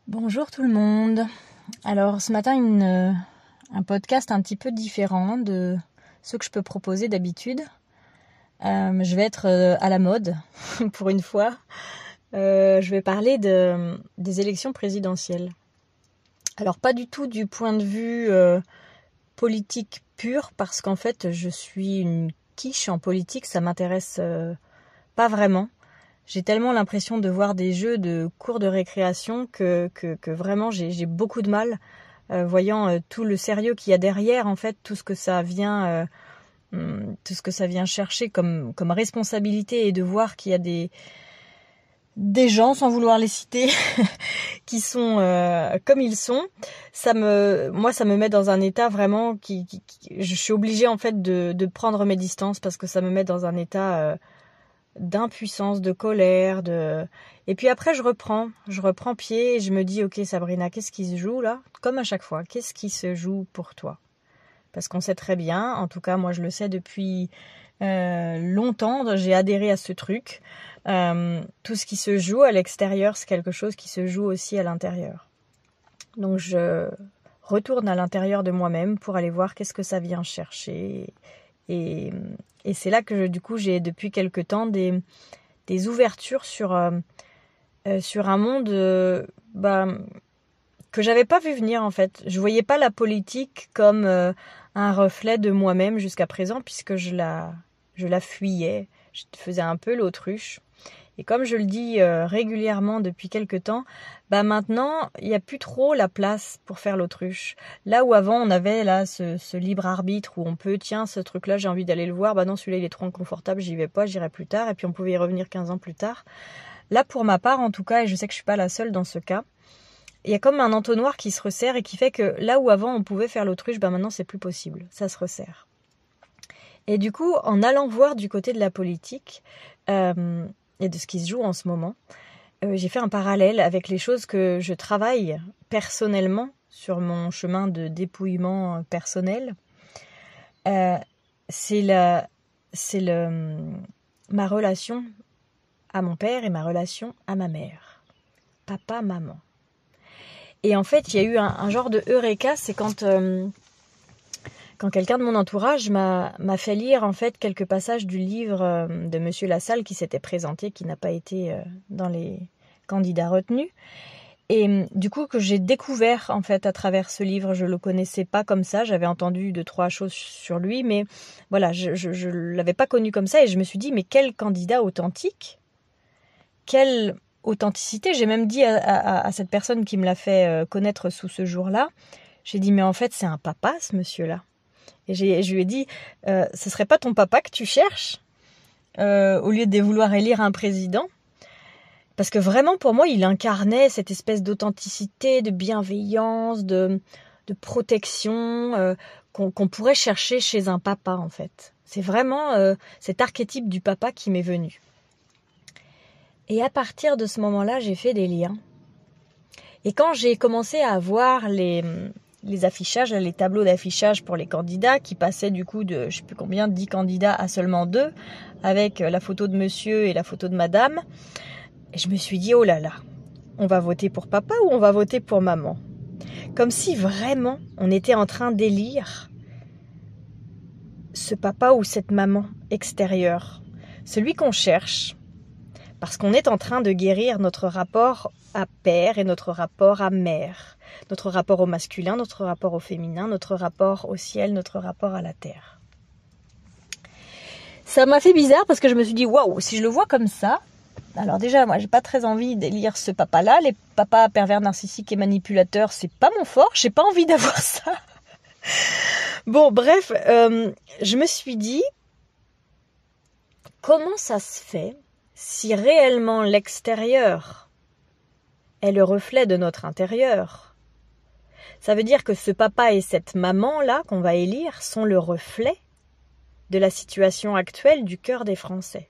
Bonjour tout le monde. Alors ce matin, un podcast un petit peu différent de ce que je peux proposer d'habitude. Je vais être à la mode pour une fois. Je vais parler des élections présidentielles. Alors pas du tout du point de vue politique pur, parce qu'en fait je suis une quiche en politique, ça m'intéresse pas vraiment. J'ai tellement l'impression de voir des jeux de cours de récréation que vraiment j'ai beaucoup de mal, voyant tout le sérieux qu'il y a derrière, en fait, tout ce que ça vient chercher comme responsabilité, et de voir qu'il y a des gens, sans vouloir les citer, qui sont comme ils sont. Moi, ça me met dans un état vraiment je suis obligée en fait de prendre mes distances, parce que ça me met dans un état d'impuissance, de colère, et puis après je reprends pied et je me dis: ok Sabrina, qu'est-ce qui se joue là? Comme à chaque fois, qu'est-ce qui se joue pour toi? Parce qu'on sait très bien, en tout cas moi je le sais depuis longtemps, j'ai adhéré à ce truc, tout ce qui se joue à l'extérieur, c'est quelque chose qui se joue aussi à l'intérieur. Donc je retourne à l'intérieur de moi-même pour aller voir qu'est-ce que ça vient chercher. Et c'est là que du coup j'ai depuis quelque temps des ouvertures sur un monde que j'avais pas vu venir, en fait. Je voyais pas la politique comme un reflet de moi-même jusqu'à présent, puisque je la fuyais. Je faisais un peu l'autruche. Et comme je le dis régulièrement depuis quelque temps, maintenant, il n'y a plus trop la place pour faire l'autruche. Là où avant, on avait là ce libre arbitre où on peut, tiens, ce truc-là, j'ai envie d'aller le voir, non, celui-là, il est trop inconfortable, j'y vais pas, j'irai plus tard, et puis on pouvait y revenir 15 ans plus tard. Là, pour ma part, en tout cas, et je sais que je suis pas la seule dans ce cas, il y a comme un entonnoir qui se resserre et qui fait que là où avant, on pouvait faire l'autruche, maintenant, c'est plus possible. Ça se resserre. Et du coup, en allant voir du côté de la politique, et de ce qui se joue en ce moment, j'ai fait un parallèle avec les choses que je travaille personnellement sur mon chemin de dépouillement personnel. C'est ma relation à mon père et ma relation à ma mère. Papa, maman. Et en fait, il y a eu un genre de eureka, c'est quand quelqu'un de mon entourage m'a fait lire en fait quelques passages du livre de Monsieur Lassalle qui s'était présenté, qui n'a pas été dans les candidats retenus. Et du coup, que j'ai découvert en fait à travers ce livre. Je le connaissais pas comme ça, j'avais entendu 2-3 choses sur lui, mais voilà, je l'avais pas connu comme ça, et je me suis dit, mais quel candidat authentique, quelle authenticité. J'ai même dit à cette personne qui me l'a fait connaître sous ce jour-là, j'ai dit, mais en fait c'est un papa, ce monsieur-là. Et je lui ai dit, ce serait pas ton papa que tu cherches au lieu de vouloir élire un président? Parce que vraiment, pour moi, il incarnait cette espèce d'authenticité, de bienveillance, de protection qu'on pourrait chercher chez un papa, en fait. C'est vraiment cet archétype du papa qui m'est venu. Et à partir de ce moment-là, j'ai fait des liens. Et quand j'ai commencé à voir les affichages, les tableaux d'affichage pour les candidats, qui passaient du coup de, je sais plus combien, 10 candidats à seulement 2, avec la photo de monsieur et la photo de madame, et je me suis dit, oh là là, on va voter pour papa ou on va voter pour maman? Comme si vraiment on était en train d'élire ce papa ou cette maman extérieure, celui qu'on cherche, parce qu'on est en train de guérir notre rapport à père et notre rapport à mère, notre rapport au masculin, notre rapport au féminin, notre rapport au ciel, notre rapport à la terre. Ça m'a fait bizarre, parce que je me suis dit, waouh, si je le vois comme ça, alors déjà, moi, j'ai pas très envie d'élire ce papa-là. Les papas pervers, narcissiques et manipulateurs, c'est pas mon fort. J'ai pas envie d'avoir ça. Bon, bref, je me suis dit, comment ça se fait si réellement l'extérieur est le reflet de notre intérieur? Ça veut dire que ce papa et cette maman-là qu'on va élire sont le reflet de la situation actuelle du cœur des Français.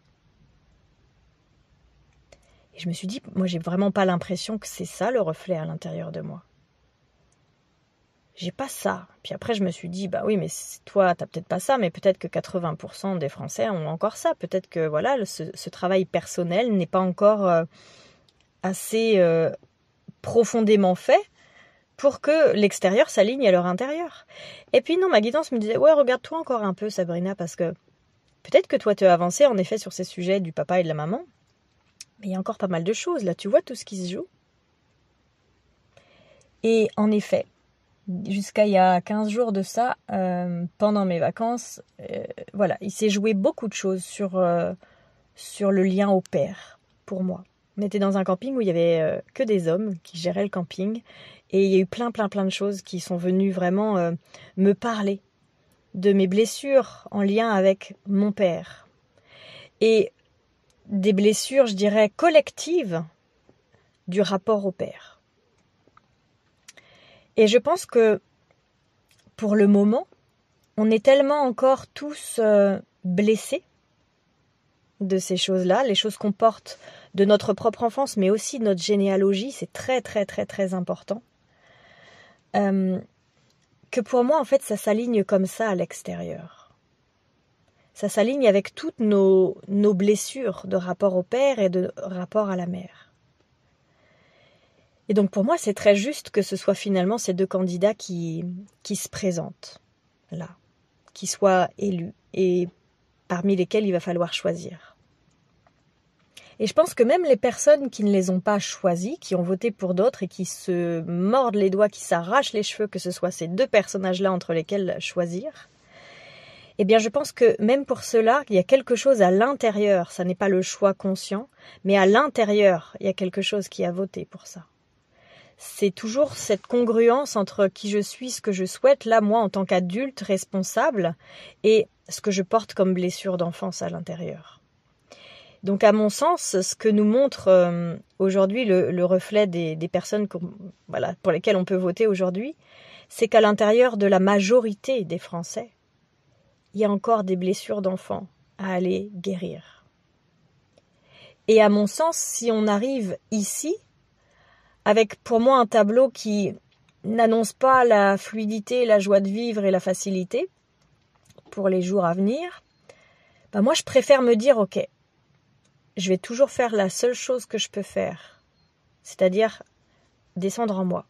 Et je me suis dit, moi j'ai vraiment pas l'impression que c'est ça le reflet à l'intérieur de moi. J'ai pas ça. Puis après je me suis dit, oui, mais toi t'as peut-être pas ça, mais peut-être que 80% des Français ont encore ça. Peut-être que voilà, ce travail personnel n'est pas encore assez profondément fait pour que l'extérieur s'aligne à leur intérieur. Et puis non, ma guidance me disait, ouais, regarde-toi encore un peu, Sabrina, parce que peut-être que toi, tu as avancé en effet sur ces sujets du papa et de la maman, mais il y a encore pas mal de choses, là, tu vois tout ce qui se joue. Et en effet, jusqu'à il y a 15 jours de ça, pendant mes vacances, voilà, il s'est joué beaucoup de choses sur le lien au père, pour moi. On était dans un camping où il y avait que des hommes qui géraient le camping, et il y a eu plein de choses qui sont venues vraiment me parler de mes blessures en lien avec mon père. Et des blessures, je dirais, collectives du rapport au père. Et je pense que, pour le moment, on est tellement encore tous blessés de ces choses-là, les choses qu'on porte de notre propre enfance, mais aussi de notre généalogie, c'est très important. Que pour moi, en fait, ça s'aligne comme ça à l'extérieur. Ça s'aligne avec toutes nos blessures de rapport au père et de rapport à la mère. Et donc pour moi, c'est très juste que ce soit finalement ces deux candidats qui se présentent là, qui soient élus et parmi lesquels il va falloir choisir. Et je pense que même les personnes qui ne les ont pas choisis, qui ont voté pour d'autres et qui se mordent les doigts, qui s'arrachent les cheveux, que ce soit ces deux personnages-là entre lesquels choisir, eh bien je pense que même pour cela, il y a quelque chose à l'intérieur, ça n'est pas le choix conscient, mais à l'intérieur, il y a quelque chose qui a voté pour ça. C'est toujours cette congruence entre qui je suis, ce que je souhaite, là, moi, en tant qu'adulte responsable, et ce que je porte comme blessure d'enfance à l'intérieur. Donc, à mon sens, ce que nous montre aujourd'hui le reflet des personnes voilà, pour lesquelles on peut voter aujourd'hui, c'est qu'à l'intérieur de la majorité des Français, il y a encore des blessures d'enfants à aller guérir. Et à mon sens, si on arrive ici, avec pour moi un tableau qui n'annonce pas la fluidité, la joie de vivre et la facilité pour les jours à venir, ben moi je préfère me dire, ok, je vais toujours faire la seule chose que je peux faire, c'est-à-dire descendre en moi.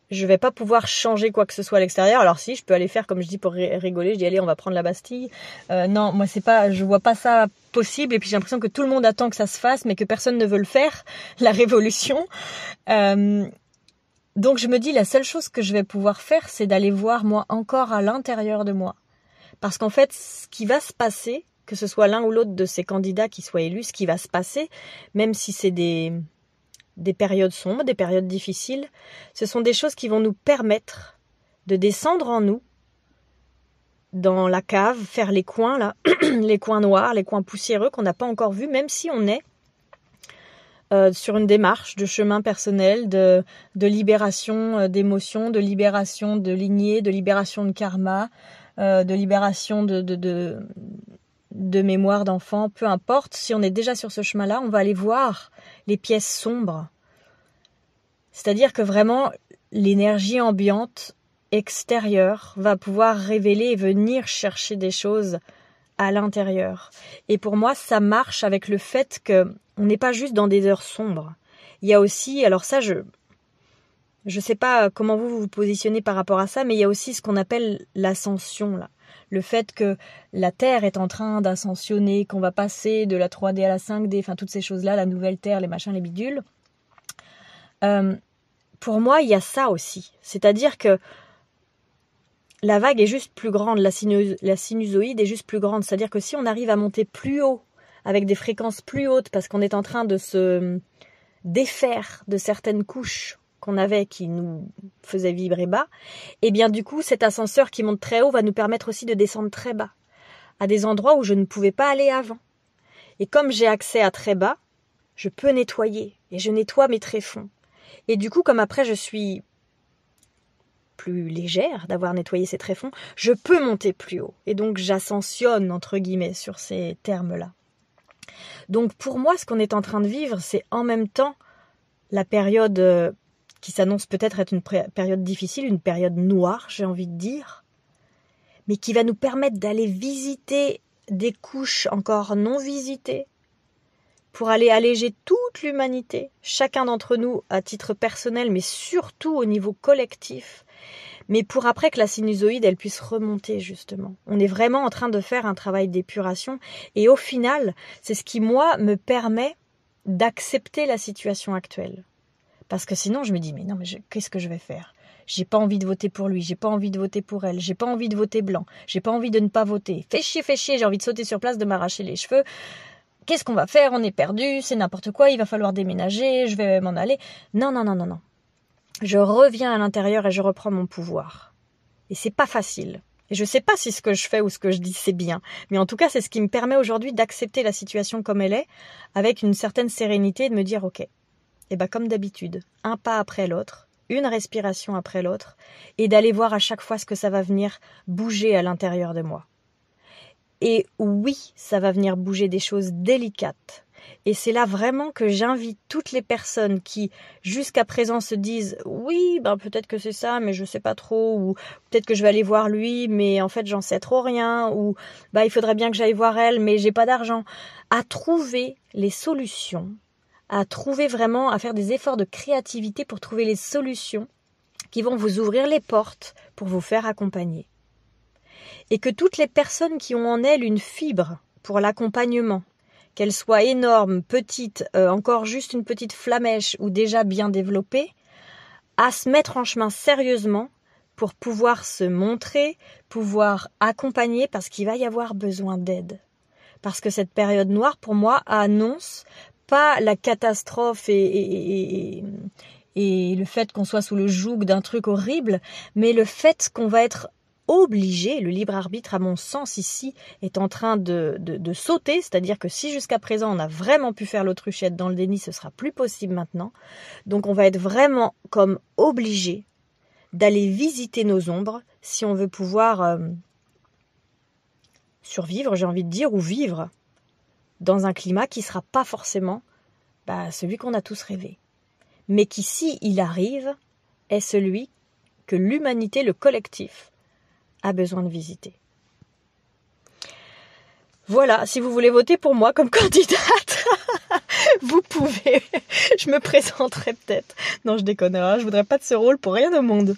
Je vais pas pouvoir changer quoi que ce soit à l'extérieur. Alors si, je peux aller faire comme je dis pour rigoler, je dis allez, on va prendre la Bastille. Non, moi je vois pas ça possible. Et puis j'ai l'impression que tout le monde attend que ça se fasse, mais que personne ne veut le faire, la révolution. Donc je me dis la seule chose que je vais pouvoir faire, c'est d'aller voir moi encore à l'intérieur de moi. Parce qu'en fait, ce qui va se passer, que ce soit l'un ou l'autre de ces candidats qui soient élus, ce qui va se passer, même si c'est des périodes sombres, des périodes difficiles, ce sont des choses qui vont nous permettre de descendre en nous, dans la cave, faire les coins là, les coins noirs, les coins poussiéreux qu'on n'a pas encore vus, même si on est sur une démarche de chemin personnel, de libération d'émotions, de libération de lignées, de libération de karma, de libération de mémoire d'enfant, peu importe. Si on est déjà sur ce chemin-là, on va aller voir les pièces sombres. C'est-à-dire que vraiment, l'énergie ambiante extérieure va pouvoir révéler et venir chercher des choses à l'intérieur. Et pour moi, ça marche avec le fait que on n'est pas juste dans des heures sombres. Il y a aussi, alors ça, je sais pas comment vous vous positionnez par rapport à ça, mais il y a aussi ce qu'on appelle l'ascension, là. Le fait que la Terre est en train d'ascensionner, qu'on va passer de la 3D à la 5D, enfin toutes ces choses-là, la nouvelle Terre, les machins, les bidules. Pour moi, il y a ça aussi. C'est-à-dire que la vague est juste plus grande, la sinusoïde est juste plus grande. C'est-à-dire que si on arrive à monter plus haut, avec des fréquences plus hautes, parce qu'on est en train de se défaire de certaines couches qu'on avait qui nous faisaient vibrer bas, et bien du coup, cet ascenseur qui monte très haut va nous permettre aussi de descendre très bas, à des endroits où je ne pouvais pas aller avant. Et comme j'ai accès à très bas, je peux nettoyer, et je nettoie mes tréfonds. Et du coup, comme après je suis plus légère d'avoir nettoyé ces tréfonds, je peux monter plus haut. Et donc j'ascensionne, entre guillemets, sur ces termes-là. Donc pour moi, ce qu'on est en train de vivre, c'est en même temps la période qui s'annonce peut-être être une période difficile, une période noire, j'ai envie de dire, mais qui va nous permettre d'aller visiter des couches encore non visitées, pour aller alléger toute l'humanité, chacun d'entre nous à titre personnel, mais surtout au niveau collectif, mais pour après que la sinusoïde, elle puisse remonter justement. On est vraiment en train de faire un travail d'épuration, et au final, c'est ce qui, moi, me permet d'accepter la situation actuelle. Parce que sinon, je me dis, mais non, mais qu'est-ce que je vais faire ? J'ai pas envie de voter pour lui, j'ai pas envie de voter pour elle, j'ai pas envie de voter blanc, j'ai pas envie de ne pas voter. Fais chier, j'ai envie de sauter sur place, de m'arracher les cheveux. Qu'est-ce qu'on va faire ? On est perdu, c'est n'importe quoi, il va falloir déménager, je vais m'en aller. Non. Je reviens à l'intérieur et je reprends mon pouvoir. Et c'est pas facile. Et je sais pas si ce que je fais ou ce que je dis c'est bien. Mais en tout cas, c'est ce qui me permet aujourd'hui d'accepter la situation comme elle est, avec une certaine sérénité et de me dire, ok, et ben comme d'habitude, un pas après l'autre, une respiration après l'autre, et d'aller voir à chaque fois ce que ça va venir bouger à l'intérieur de moi. Et oui, ça va venir bouger des choses délicates. Et c'est là vraiment que j'invite toutes les personnes qui, jusqu'à présent, se disent « Oui, ben peut-être que c'est ça, mais je sais pas trop. » Ou « Peut-être que je vais aller voir lui, mais en fait, j'en sais trop rien. » Ou « il faudrait bien que j'aille voir elle, mais j'ai pas d'argent. » À trouver les solutions, à trouver vraiment, à faire des efforts de créativité pour trouver les solutions qui vont vous ouvrir les portes pour vous faire accompagner. Et que toutes les personnes qui ont en elles une fibre pour l'accompagnement, qu'elle soit énorme, petite, encore juste une petite flamèche ou déjà bien développée, à se mettre en chemin sérieusement pour pouvoir se montrer, pouvoir accompagner, parce qu'il va y avoir besoin d'aide. Parce que cette période noire, pour moi, annonce pas la catastrophe et le fait qu'on soit sous le joug d'un truc horrible, mais le fait qu'on va être obligé, le libre arbitre à mon sens ici est en train de sauter, c'est-à-dire que si jusqu'à présent on a vraiment pu faire l'autruche et être dans le déni, ce sera plus possible maintenant. Donc on va être vraiment comme obligé d'aller visiter nos ombres si on veut pouvoir survivre, j'ai envie de dire, ou vivre dans un climat qui ne sera pas forcément celui qu'on a tous rêvé, mais qui, si il arrive, est celui que l'humanité, le collectif, a besoin de visiter. Voilà, si vous voulez voter pour moi comme candidate, vous pouvez. Je me présenterai peut-être. Non, je déconne, je voudrais pas de ce rôle pour rien au monde.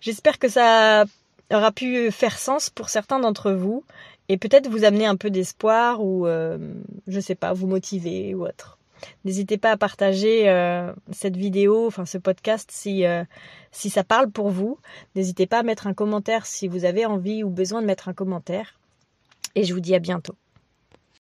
J'espère que ça aura pu faire sens pour certains d'entre vous et peut-être vous amener un peu d'espoir ou, je sais pas, vous motiver ou autre. N'hésitez pas à partager cette vidéo, enfin ce podcast si ça parle pour vous. N'hésitez pas à mettre un commentaire si vous avez envie ou besoin de mettre un commentaire. Et je vous dis à bientôt.